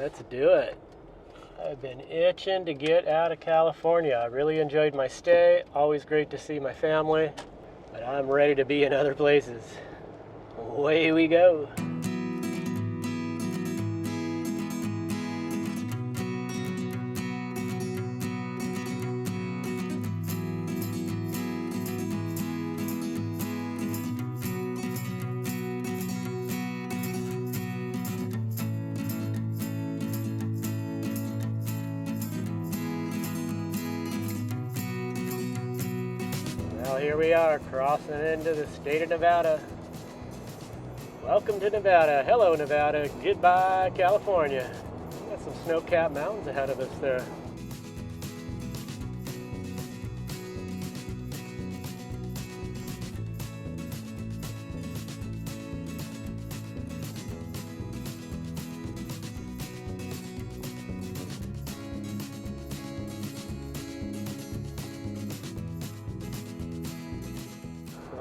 Let's do it. I've been itching to get out of California. I really enjoyed my stay. Always great to see my family. But I'm ready to be in other places. Away we go. Well, here we are, crossing into the state of Nevada. Welcome to Nevada. Hello, Nevada. Goodbye, California. Got some snow-capped mountains ahead of us there.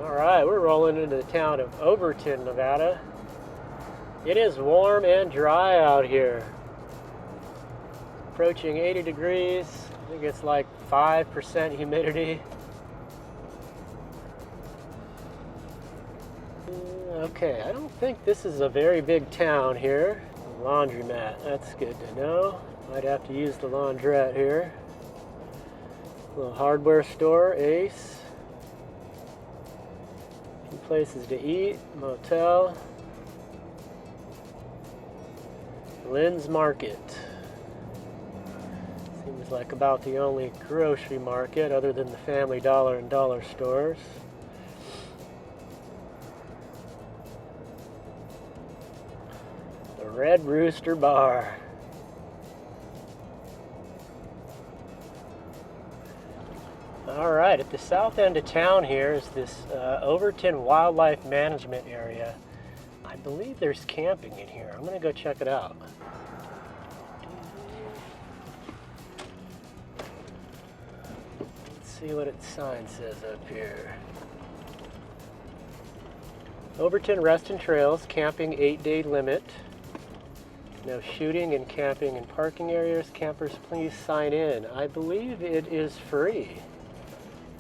Alright, we're rolling into the town of Overton, Nevada. It is warm and dry out here. Approaching 80 degrees. I think it's like 5% humidity. Okay, I don't think this is a very big town here. Laundromat, that's good to know. Might have to use the laundrette here. Little hardware store, Ace. Places to eat, motel, Lynn's Market. Seems like about the only grocery market other than the Family Dollar and dollar stores. The Red Rooster Bar. Alright, at the south end of town here is this Overton Wildlife Management Area. I believe there's camping in here. I'm going to go check it out. Let's see what its sign says up here. Overton Rest and Trails, camping 8-day limit. No shooting and camping in parking areas. Campers, please sign in. I believe it is free.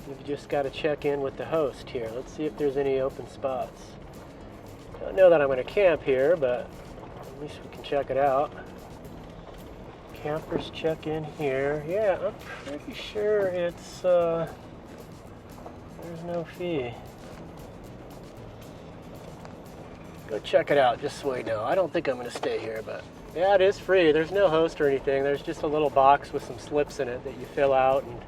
You've just got to check in with the host here. Let's see if there's any open spots. Don't know that I'm going to camp here, but at least we can check it out. Campers check in here. Yeah, I'm pretty sure it's, there's no fee. Go check it out just so we know. I don't think I'm going to stay here, but yeah, it is free. There's no host or anything. There's just a little box with some slips in it that you fill out and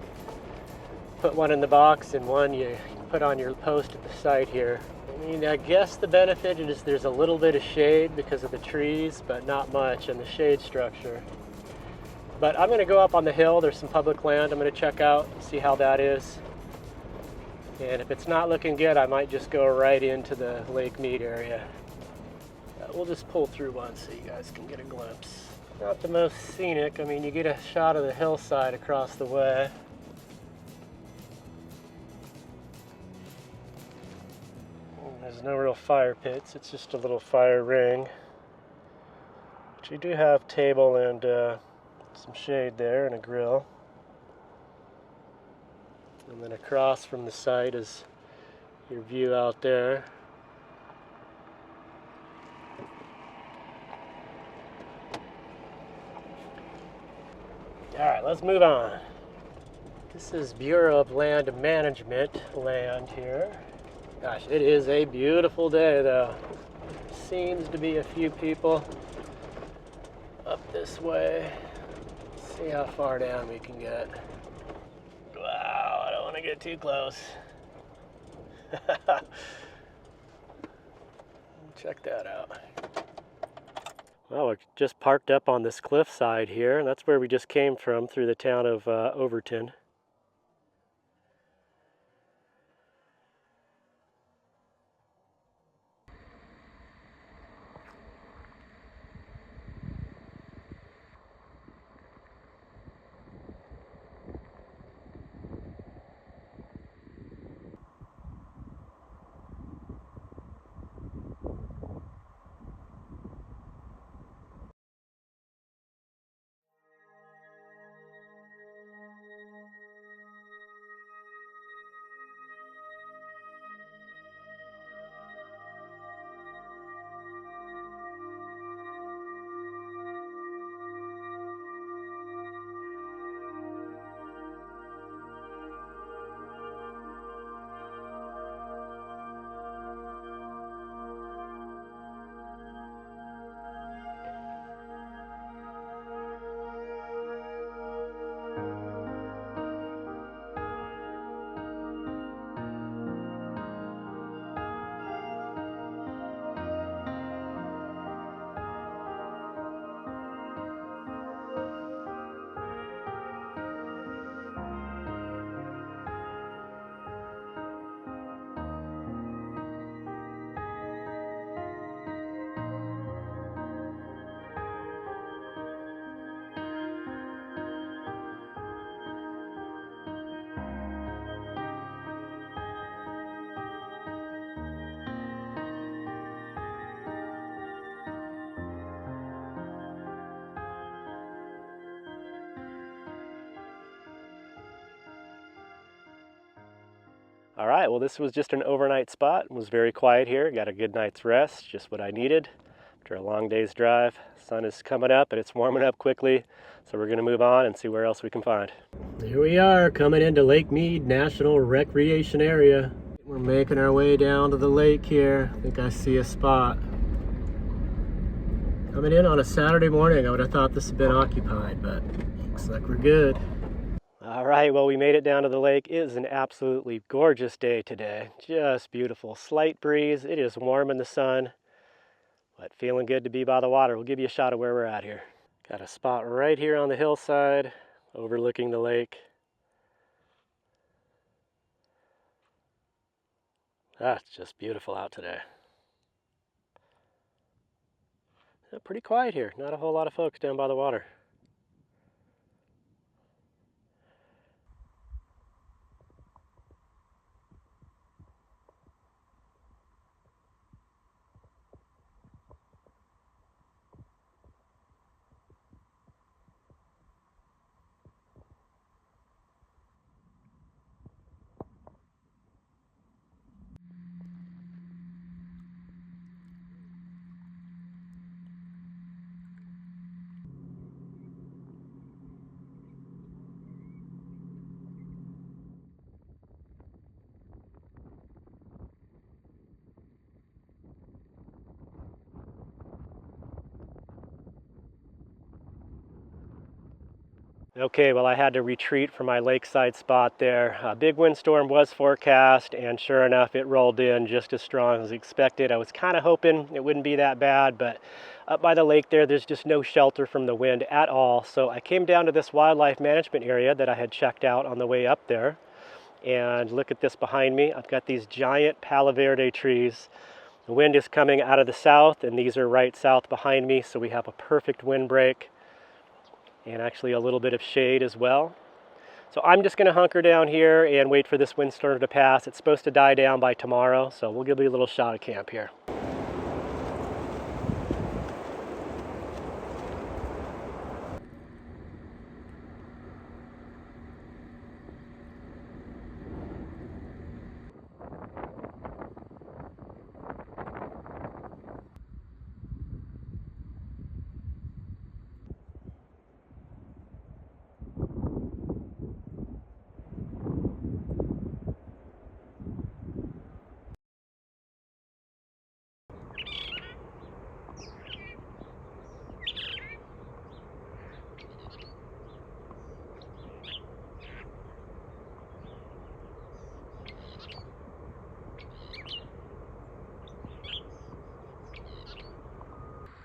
put one in the box and one you put on your post at the site here. I mean, I guess the benefit is there's a little bit of shade because of the trees, but not much in the shade structure. But I'm going to go up on the hill. There's some public land I'm going to check out, see how that is. And if it's not looking good, I might just go right into the Lake Mead area. We'll just pull through one so you guys can get a glimpse. Not the most scenic. I mean, you get a shot of the hillside across the way. There's no real fire pits, it's just a little fire ring. But you do have table and some shade there and a grill. And then across from the site is your view out there. Alright, let's move on. This is Bureau of Land Management land here. Gosh, it is a beautiful day though. Seems to be a few people up this way. Let's see how far down we can get. Wow, I don't want to get too close. Check that out. Well, we're just parked up on this cliffside here, and that's where we just came from through the town of Overton. All right, well, this was just an overnight spot. It was very quiet here. Got a good night's rest, just what I needed after a long day's drive. Sun is coming up and it's warming up quickly, so we're gonna move on and see where else we can find. Here we are, coming into Lake Mead National Recreation Area. We're making our way down to the lake here. I think I see a spot. Coming in on a Saturday morning, I would have thought this had been occupied, but looks like we're good. All right, well, we made it down to the lake. It is an absolutely gorgeous day today. Just beautiful. Slight breeze. It is warm in the sun, but feeling good to be by the water. We'll give you a shot of where we're at here. Got a spot right here on the hillside, overlooking the lake. That's just beautiful out today. Pretty quiet here. Not a whole lot of folks down by the water. Okay, well, I had to retreat from my lakeside spot there. A big windstorm was forecast, and sure enough, it rolled in just as strong as expected. I was kind of hoping it wouldn't be that bad, but up by the lake there's just no shelter from the wind at all. So I came down to this wildlife management area that I had checked out on the way up there. And look at this behind me. I've got these giant Palo Verde trees. The wind is coming out of the south, and these are right south behind me, so we have a perfect windbreak. And actually a little bit of shade as well. So I'm just going to hunker down here and wait for this windstorm to pass. It's supposed to die down by tomorrow, so we'll give you a little shot of camp here.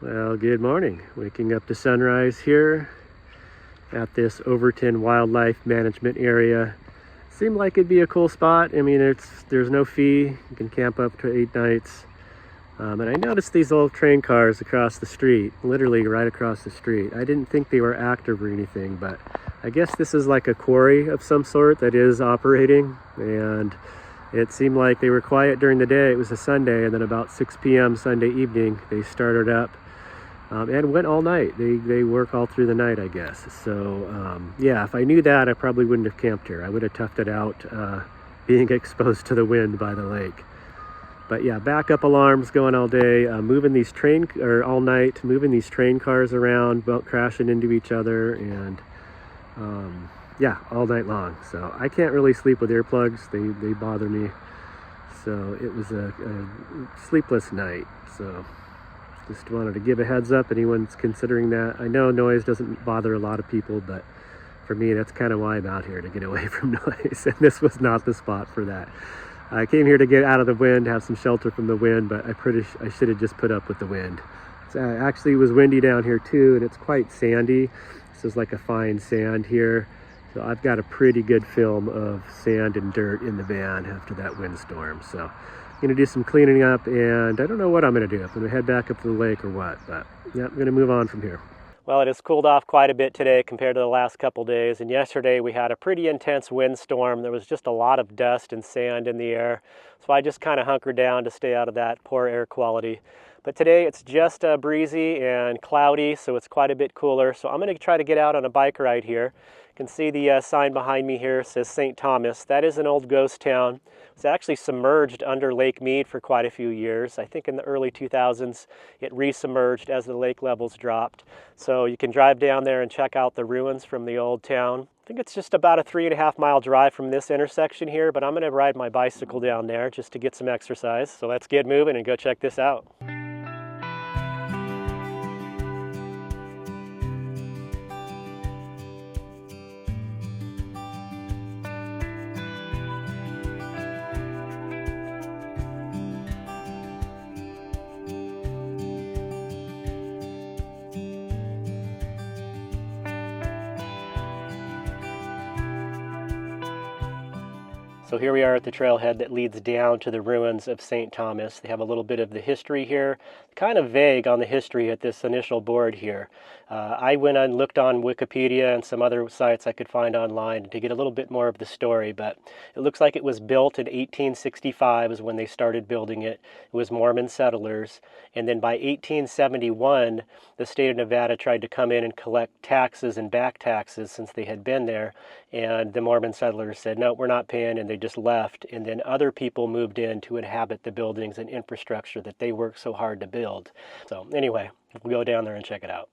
Well, good morning. Waking up to sunrise here at this Overton Wildlife Management Area. Seemed like it'd be a cool spot. I mean, there's no fee. You can camp up to 8 nights. And I noticed these old train cars across the street, literally right across the street. I didn't think they were active or anything, but I guess this is like a quarry of some sort that is operating. And it seemed like they were quiet during the day. It was a Sunday, and then about 6 p.m. Sunday evening, they started up. And went all night. They work all through the night, I guess. So yeah, if I knew that, I probably wouldn't have camped here. I would have toughed it out being exposed to the wind by the lake. But yeah, backup alarms going all day, moving these all night, moving these train cars around, crashing into each other, and yeah, all night long. So I can't really sleep with earplugs. They bother me. So it was a sleepless night. So just wanted to give a heads up, anyone's considering that. I know noise doesn't bother a lot of people, but for me, that's kind of why I'm out here, to get away from noise. And this was not the spot for that. I came here to get out of the wind, have some shelter from the wind, but I should have just put up with the wind. Actually, it was windy down here too, and it's quite sandy. This is like a fine sand here. So I've got a pretty good film of sand and dirt in the van after that windstorm. So I'm gonna do some cleaning up, and I don't know what I'm gonna do. If I'm gonna head back up to the lake or what, but yeah, I'm gonna move on from here. Well, it has cooled off quite a bit today compared to the last couple days, and yesterday we had a pretty intense windstorm. There was just a lot of dust and sand in the air, so I just kind of hunkered down to stay out of that poor air quality. But today it's just breezy and cloudy, so it's quite a bit cooler. So I'm going to try to get out on a bike ride here. You can see the sign behind me here says St. Thomas. That is an old ghost town. It's actually submerged under Lake Mead for quite a few years. I think in the early 2000s it resubmerged as the lake levels dropped. So you can drive down there and check out the ruins from the old town. I think it's just about a 3.5-mile drive from this intersection here, but I'm going to ride my bicycle down there just to get some exercise. So let's get moving and go check this out. So here we are at the trailhead that leads down to the ruins of St. Thomas. They have a little bit of the history here, kind of vague on the history at this initial board here. I went and looked on Wikipedia and some other sites I could find online to get a little bit more of the story, but it looks like it was built in 1865 is when they started building it. It was Mormon settlers, and then by 1871 the state of Nevada tried to come in and collect taxes and back taxes since they had been there, and the Mormon settlers said, no, we're not paying, and they just left, and then other people moved in to inhabit the buildings and infrastructure that they worked so hard to build. So anyway, we'll go down there and check it out.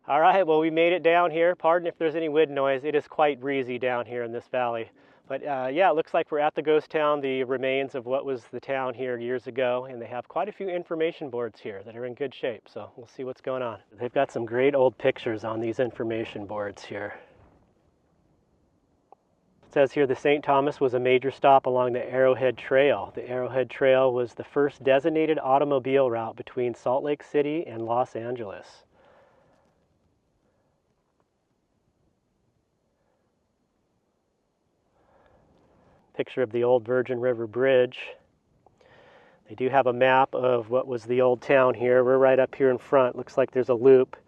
All right, well, we made it down here. Pardon if there's any wind noise. It is quite breezy down here in this valley. But yeah, it looks like we're at the ghost town, the remains of what was the town here years ago, and they have quite a few information boards here that are in good shape, so we'll see what's going on. They've got some great old pictures on these information boards here. It says here the St. Thomas was a major stop along the Arrowhead Trail. The Arrowhead Trail was the first designated automobile route between Salt Lake City and Los Angeles. Picture of the old Virgin River Bridge. They do have a map of what was the old town here. We're right up here in front. Looks like there's a loop,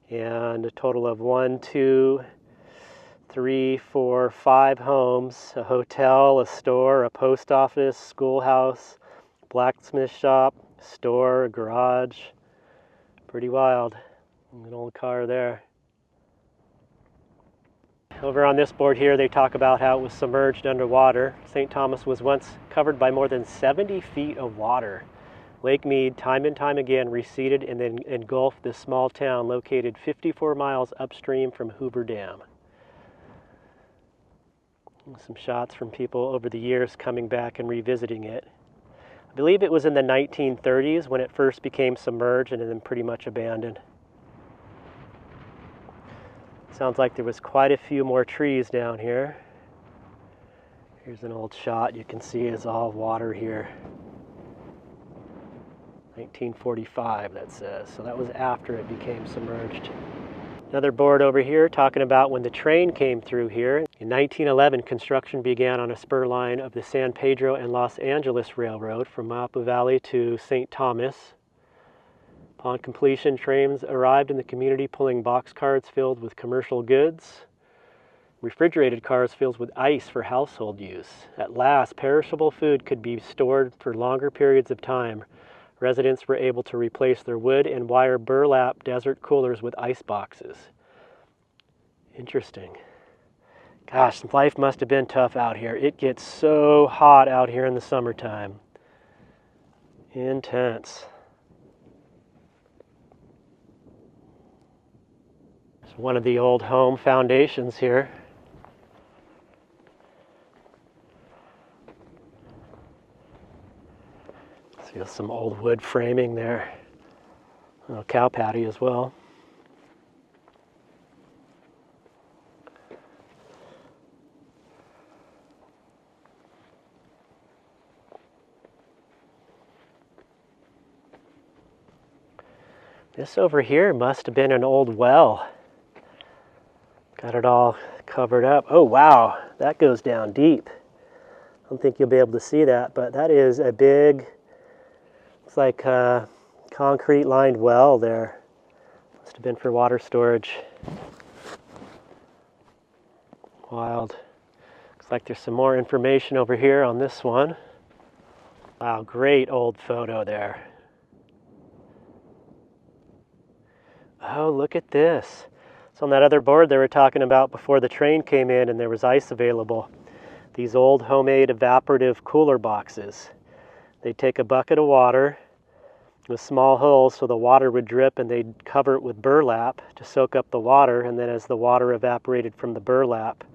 and a total of 1, 2, 3, 4, 5 homes, a hotel, a store, a post office, schoolhouse, blacksmith shop, store, a garage. Pretty wild. An old car there. Over on this board here, they talk about how it was submerged underwater. St. Thomas was once covered by more than 70 feet of water. Lake Mead, time and time again, receded and then engulfed this small town located 54 miles upstream from Hoover Dam. Some shots from people over the years coming back and revisiting it. I believe it was in the 1930s when it first became submerged and then pretty much abandoned. Sounds like there was quite a few more trees down here. Here's an old shot you can see is all water here. 1945 that says, so that was after it became submerged. Another board over here talking about when the train came through here. In 1911, construction began on a spur line of the San Pedro and Los Angeles Railroad from Mapa Valley to St. Thomas. Upon completion, trains arrived in the community pulling boxcars filled with commercial goods, refrigerated cars filled with ice for household use. At last, perishable food could be stored for longer periods of time. Residents were able to replace their wood and wire burlap desert coolers with ice boxes. Interesting. Gosh, life must have been tough out here. It gets so hot out here in the summertime. Intense. It's one of the old home foundations here. See some old wood framing there. A cow patty as well. This over here must have been an old well. Got it all covered up. Oh wow, that goes down deep. I don't think you'll be able to see that, but that is a big, it's like a concrete lined well there. Must have been for water storage. Wild. Looks like there's some more information over here on this one. Wow, great old photo there. Oh, look at this. So on that other board they were talking about before the train came in and there was ice available. These old homemade evaporative cooler boxes. They'd take a bucket of water with small holes so the water would drip, and they'd cover it with burlap to soak up the water, and then as the water evaporated from the burlap,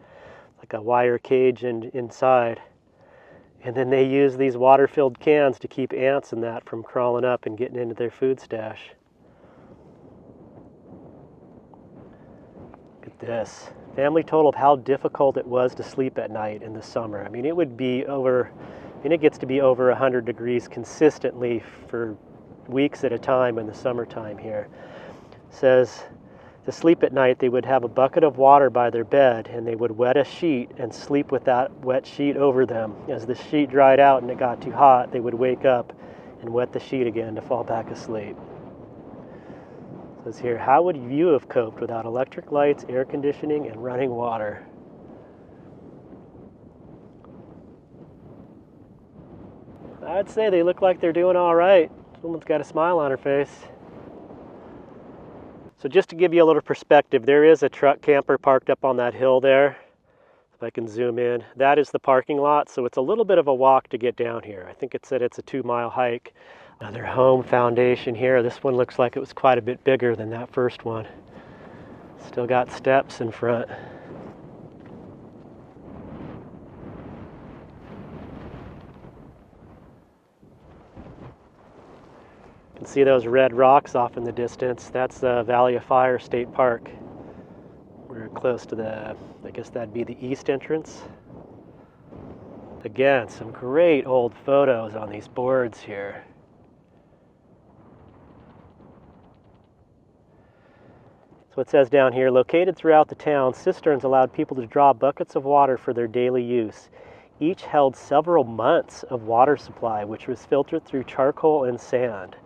like a wire cage inside, and then they use these water-filled cans to keep ants and that from crawling up and getting into their food stash. Look at this. Family told how difficult it was to sleep at night in the summer. I mean, it gets to be over 100 degrees consistently for weeks at a time in the summertime here. It says to sleep at night they would have a bucket of water by their bed, and they would wet a sheet and sleep with that wet sheet over them. As the sheet dried out and it got too hot, they would wake up and wet the sheet again to fall back asleep. It says here, how would you have coped without electric lights, air conditioning, and running water? I'd say they look like they're doing all right. Woman's got a smile on her face. So just to give you a little perspective, there is a truck camper parked up on that hill there. If I can zoom in, that is the parking lot. So it's a little bit of a walk to get down here. I think it said it's a 2-mile hike. Another home foundation here. This one looks like it was quite a bit bigger than that first one. Still got steps in front. You can see those red rocks off in the distance. That's the Valley of Fire State Park. We're close to I guess that'd be the east entrance. Again, some great old photos on these boards here. So it says down here, located throughout the town, cisterns allowed people to draw buckets of water for their daily use. Each held several months of water supply, which was filtered through charcoal and sand.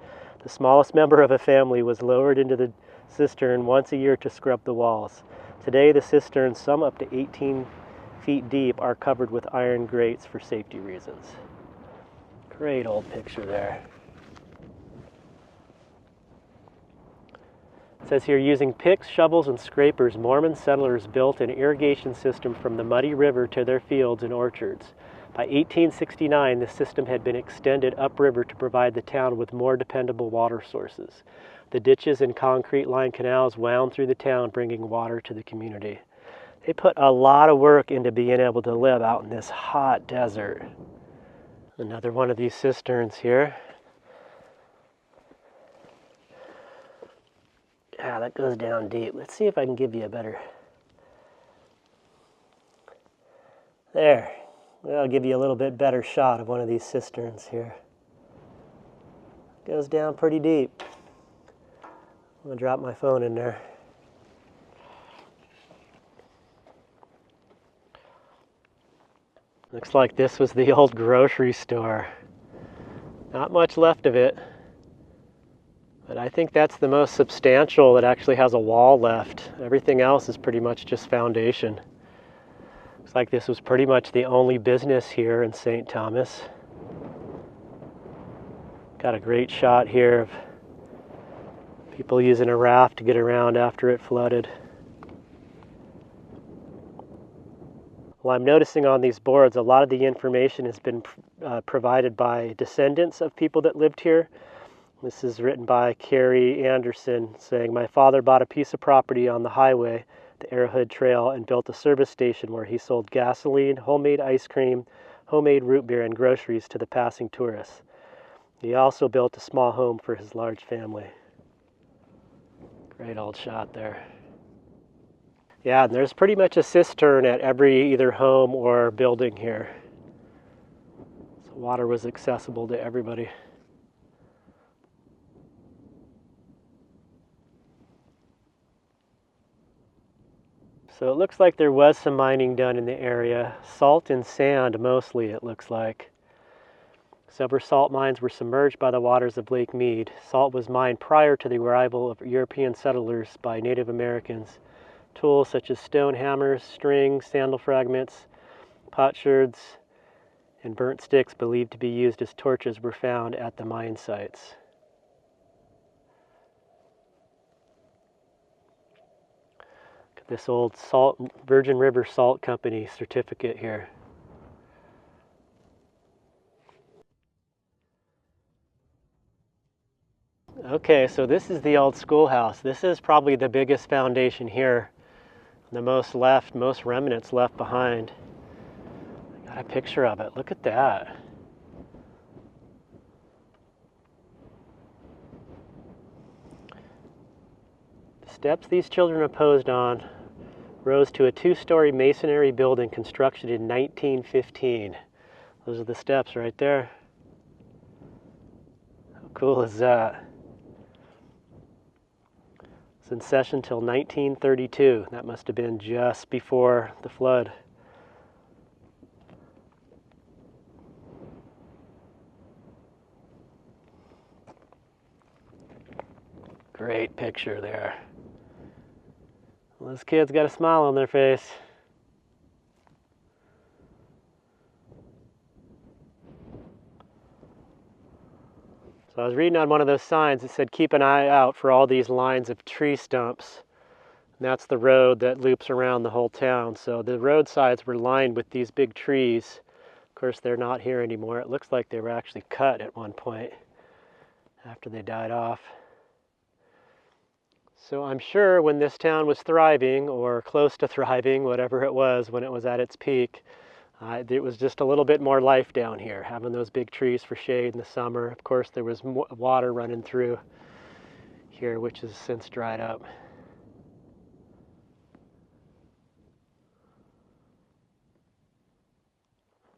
The smallest member of a family was lowered into the cistern once a year to scrub the walls. Today, the cisterns, some up to 18 feet deep, are covered with iron grates for safety reasons. Great old picture there. It says here, using picks, shovels, and scrapers, Mormon settlers built an irrigation system from the muddy river to their fields and orchards. By 1869, the system had been extended upriver to provide the town with more dependable water sources. The ditches and concrete-lined canals wound through the town, bringing water to the community. They put a lot of work into being able to live out in this hot desert. Another one of these cisterns here. Yeah, that goes down deep. Let's see if I can give you a better... There. I'll give you a little bit better shot of one of these cisterns here. Goes down pretty deep. I'm going to drop my phone in there. Looks like this was the old grocery store. Not much left of it. But I think that's the most substantial that actually has a wall left. Everything else is pretty much just foundation. Looks like this was pretty much the only business here in St. Thomas. Got a great shot here of people using a raft to get around after it flooded. Well, I'm noticing on these boards a lot of the information has been provided by descendants of people that lived here. This is written by Carrie Anderson saying, my father bought a piece of property on the highway, the Arrowhead Trail, and built a service station where he sold gasoline, homemade ice cream, homemade root beer, and groceries to the passing tourists. He also built a small home for his large family. Great old shot there. Yeah, and there's pretty much a cistern at every either home or building here. So water was accessible to everybody. So it looks like there was some mining done in the area. Salt and sand mostly, it looks like. Several salt mines were submerged by the waters of Lake Mead. Salt was mined prior to the arrival of European settlers by Native Americans. Tools such as stone hammers, string, sandal fragments, potsherds, and burnt sticks believed to be used as torches were found at the mine sites. this old Virgin River Salt Company certificate here. Okay, so this is the old schoolhouse. This is probably the biggest foundation here. The most remnants left behind. I got a picture of it. Look at that. The steps these children imposed on rose to a 2-story masonry building constructed in 1915. Those are the steps right there. How cool is that? It's in session till 1932. That must have been just before the flood. Great picture there. Well, those kids got a smile on their face. So I was reading on one of those signs that said, keep an eye out for all these lines of tree stumps. And that's the road that loops around the whole town. So the roadsides were lined with these big trees. Of course, they're not here anymore. It looks like they were actually cut at one point after they died off. So I'm sure when this town was thriving, or close to thriving, whatever it was when it was at its peak, it was just a little bit more life down here, having those big trees for shade in the summer. Of course, there was water running through here, which has since dried up.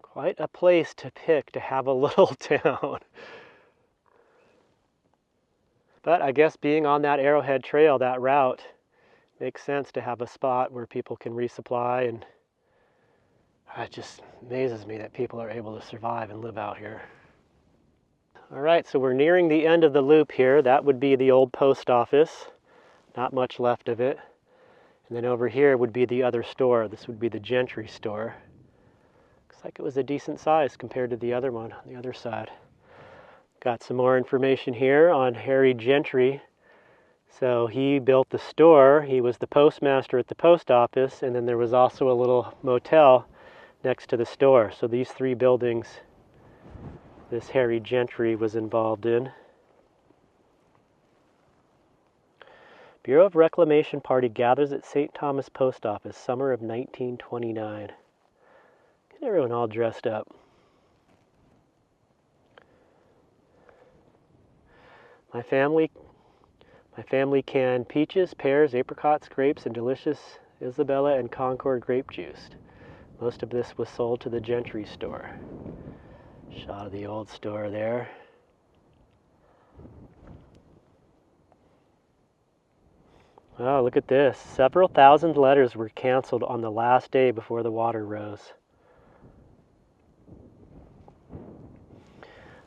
Quite a place to pick to have a little town. But I guess being on that Arrowhead Trail, that route, makes sense to have a spot where people can resupply, and it just amazes me that people are able to survive and live out here. All right, so we're nearing the end of the loop here. That would be the old post office. Not much left of it. And then over here would be the other store. This would be the Gentry store. Looks like it was a decent size compared to the other one on the other side. Got some more information here on Harry Gentry. So he built the store. He was the postmaster at the post office, and then there was also a little motel next to the store. So these 3 buildings this Harry Gentry was involved in. Bureau of Reclamation party gathers at St. Thomas Post Office, summer of 1929. Get everyone all dressed up. My family canned peaches, pears, apricots, grapes, and delicious Isabella and Concord grape juice. Most of this was sold to the Gentry store. Shot of the old store there. Oh, look at this. Several thousand letters were canceled on the last day before the water rose.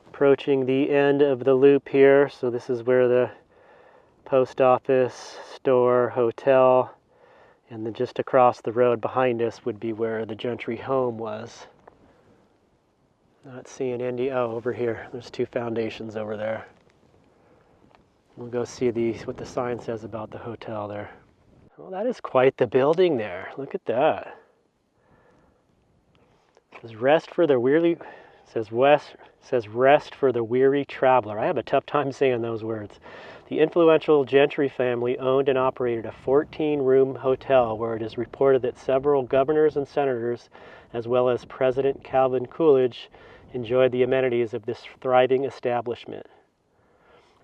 Approaching the end of the loop here, so this is where the post office, store, hotel, and then just across the road behind us would be where the Gentry home was. Not seeing any, oh, over here. There's 2 foundations over there. We'll go see what the sign says about the hotel there. Well, that is quite the building there. Look at that. It says rest for the weary. Says rest for the weary traveler. I have a tough time saying those words. The influential Gentry family owned and operated a 14-room hotel where it is reported that several governors and senators, as well as President Calvin Coolidge, enjoyed the amenities of this thriving establishment.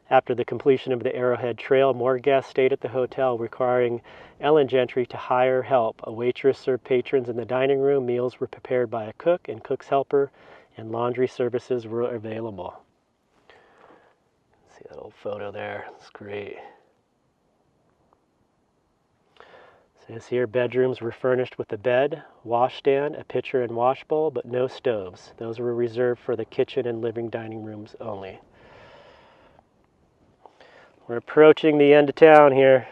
After the completion of the Arrowhead Trail, more guests stayed at the hotel, requiring Ellen Gentry to hire help. A waitress served patrons in the dining room, meals were prepared by a cook and cook's helper, and laundry services were available. See that old photo there? It's great. It says here, bedrooms were furnished with a bed, washstand, a pitcher and wash bowl, but no stoves. Those were reserved for the kitchen and living dining rooms only. We're approaching the end of town here.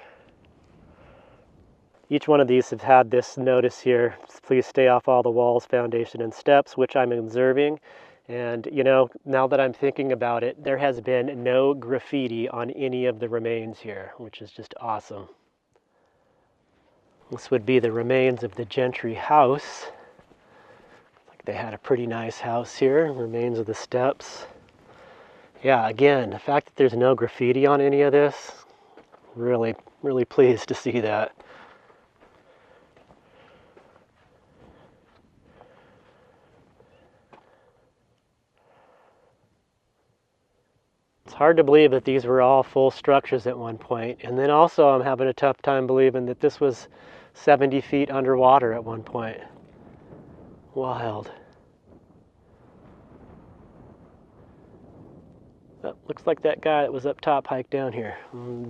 Each one of these have had this notice here. Please stay off all the walls, foundation, and steps, which I'm observing. And, you know, now that I'm thinking about it, there has been no graffiti on any of the remains here, which is just awesome. This would be the remains of the Gentry house. Like they had a pretty nice house here. Remains of the steps. Yeah, again, the fact that there's no graffiti on any of this, really, really pleased to see that. It's hard to believe that these were all full structures at one point. And then also I'm having a tough time believing that this was 70 feet underwater at one point. Wild. Oh, looks like that guy that was up top hiked down here.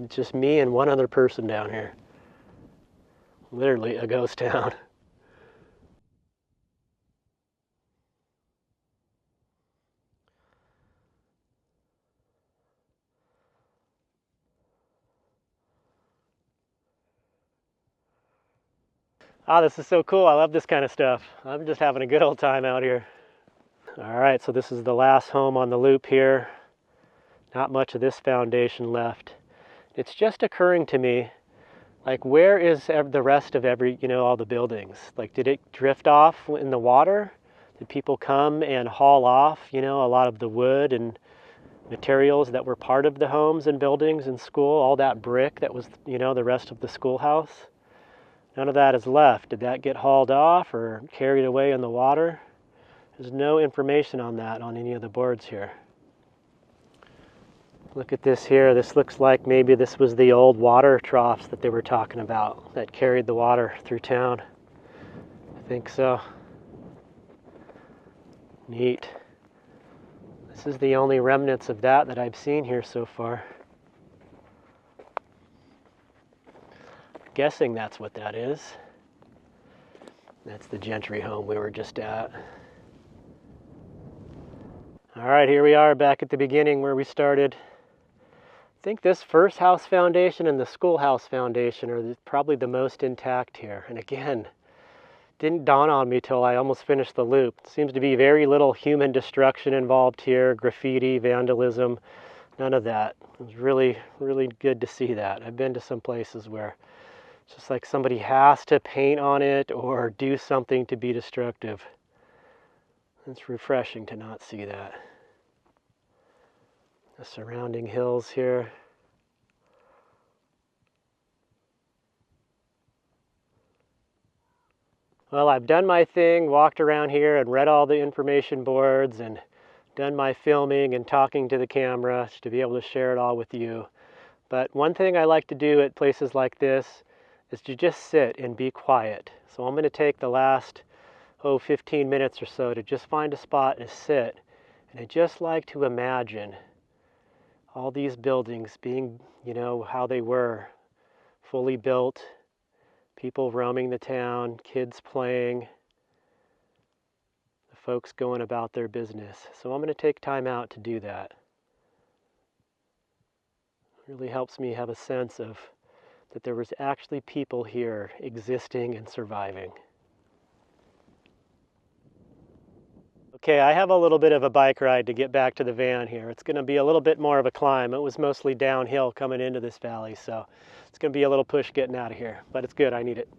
Just me and one other person down here. Literally a ghost town. Ah, this is so cool. I love this kind of stuff. I'm just having a good old time out here. All right, so this is the last home on the loop here. Not much of this foundation left. It's just occurring to me, like, where is the rest of all the buildings? Like, did it drift off in the water? Did people come and haul off, a lot of the wood and materials that were part of the homes and buildings and school, all that brick that was, the rest of the schoolhouse? None of that is left. Did that get hauled off or carried away in the water? There's no information on that on any of the boards here. Look at this here. This looks like maybe this was the old water troughs that they were talking about that carried the water through town. I think so. Neat. This is the only remnants of that I've seen here so far. Guessing that's what that is. That's the Gentry home we were just at. All right, here we are back at the beginning where we started. I think this first house foundation and the schoolhouse foundation are probably the most intact here. And again, didn't dawn on me till I almost finished the loop. Seems to be very little human destruction involved here, graffiti, vandalism, none of that. It was really, really good to see that. I've been to some places where it's just like somebody has to paint on it or do something to be destructive. It's refreshing to not see that. The surrounding hills here. Well, I've done my thing, walked around here and read all the information boards and done my filming and talking to the camera to be able to share it all with you. But one thing I like to do at places like this is to just sit and be quiet. So I'm going to take the last 15 minutes or so to just find a spot and sit. And I just like to imagine all these buildings being, how they were, fully built, people roaming the town, kids playing, the folks going about their business. So I'm going to take time out to do that. It really helps me have a sense of that there was actually people here existing and surviving. Okay, I have a little bit of a bike ride to get back to the van here. It's going to be a little bit more of a climb. It was mostly downhill coming into this valley, so it's going to be a little push getting out of here, but it's good. I need it.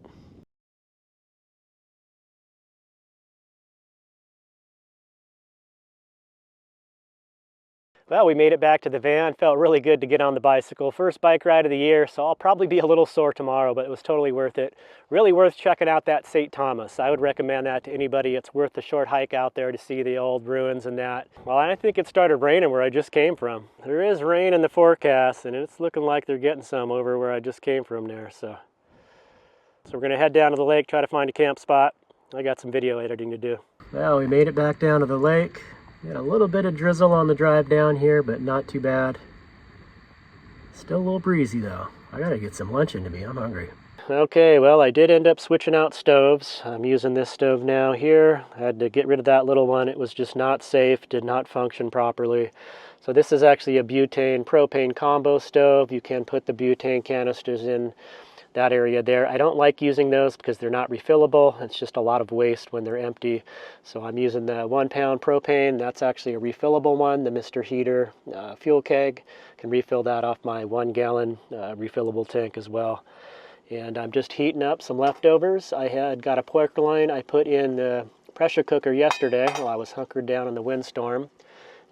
Well, we made it back to the van. Felt really good to get on the bicycle. First bike ride of the year, so I'll probably be a little sore tomorrow, but it was totally worth it. Really worth checking out that St. Thomas. I would recommend that to anybody. It's worth the short hike out there to see the old ruins and that. Well, I think it started raining where I just came from. There is rain in the forecast, and it's looking like they're getting some over where I just came from there. So we're going to head down to the lake, try to find a camp spot. I got some video editing to do. Well, we made it back down to the lake. We had a little bit of drizzle on the drive down here, but not too bad. Still a little breezy though. I gotta get some lunch into me, I'm hungry. Okay, well, I did end up switching out stoves. I'm using this stove now here. I had to get rid of that little one. It was just not safe, did not function properly. So this is actually a butane propane combo stove. You can put the butane canisters in that area there. I don't like using those because they're not refillable. It's just a lot of waste when they're empty. So I'm using the 1 pound propane. That's actually a refillable one. The Mr. Heater fuel keg can refill that off my 1 gallon refillable tank as well. And I'm just heating up some leftovers. I had got a pork loin I put in the pressure cooker yesterday while I was hunkered down in the windstorm.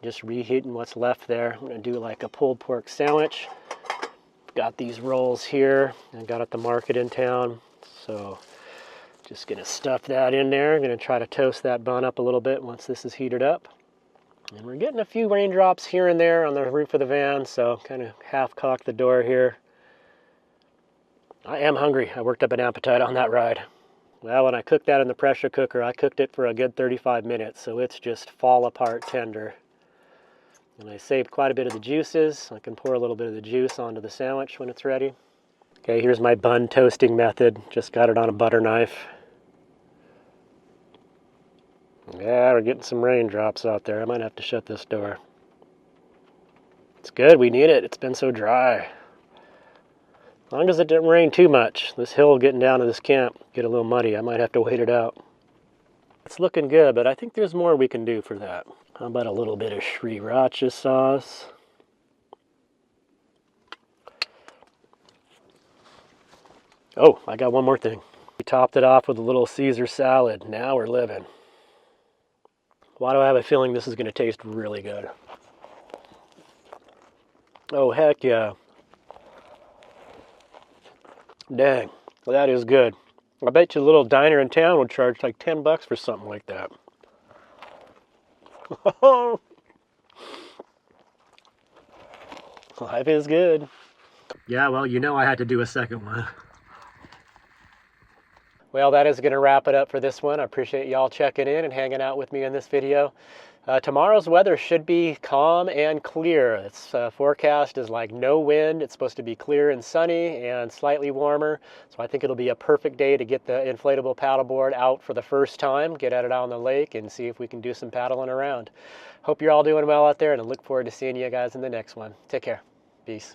Just reheating what's left there. I'm gonna do like a pulled pork sandwich. Got these rolls here I got at the market in town. So just gonna stuff that in there. I'm gonna try to toast that bun up a little bit once this is heated up. And we're getting a few raindrops here and there on the roof of the van, so kind of half cocked the door here. I am hungry. I worked up an appetite on that ride. Well, when I cooked that in the pressure cooker, I cooked it for a good 35 minutes, so it's just fall apart tender. And I saved quite a bit of the juices. I can pour a little bit of the juice onto the sandwich when it's ready. Okay, here's my bun toasting method. Just got it on a butter knife. Yeah, we're getting some raindrops out there. I might have to shut this door. It's good, we need it. It's been so dry. As long as it didn't rain too much. This hill getting down to this camp get a little muddy. I might have to wait it out. It's looking good, but I think there's more we can do for that. How about a little bit of sriracha sauce? Oh, I got one more thing. We topped it off with a little Caesar salad. Now we're living. Why do I have a feeling this is going to taste really good? Oh, heck yeah. Dang, well, that is good. I bet you a little diner in town would charge like 10 bucks for something like that. Life is good. Yeah, well, you know I had to do a second one. Well, that is going to wrap it up for this one. I appreciate y'all checking in and hanging out with me in this video. Tomorrow's weather should be calm and clear. Its forecast is like no wind. It's supposed to be clear and sunny and slightly warmer. So I think it'll be a perfect day to get the inflatable paddleboard out for the first time, get at it out on the lake, and see if we can do some paddling around. Hope you're all doing well out there, and I look forward to seeing you guys in the next one. Take care. Peace.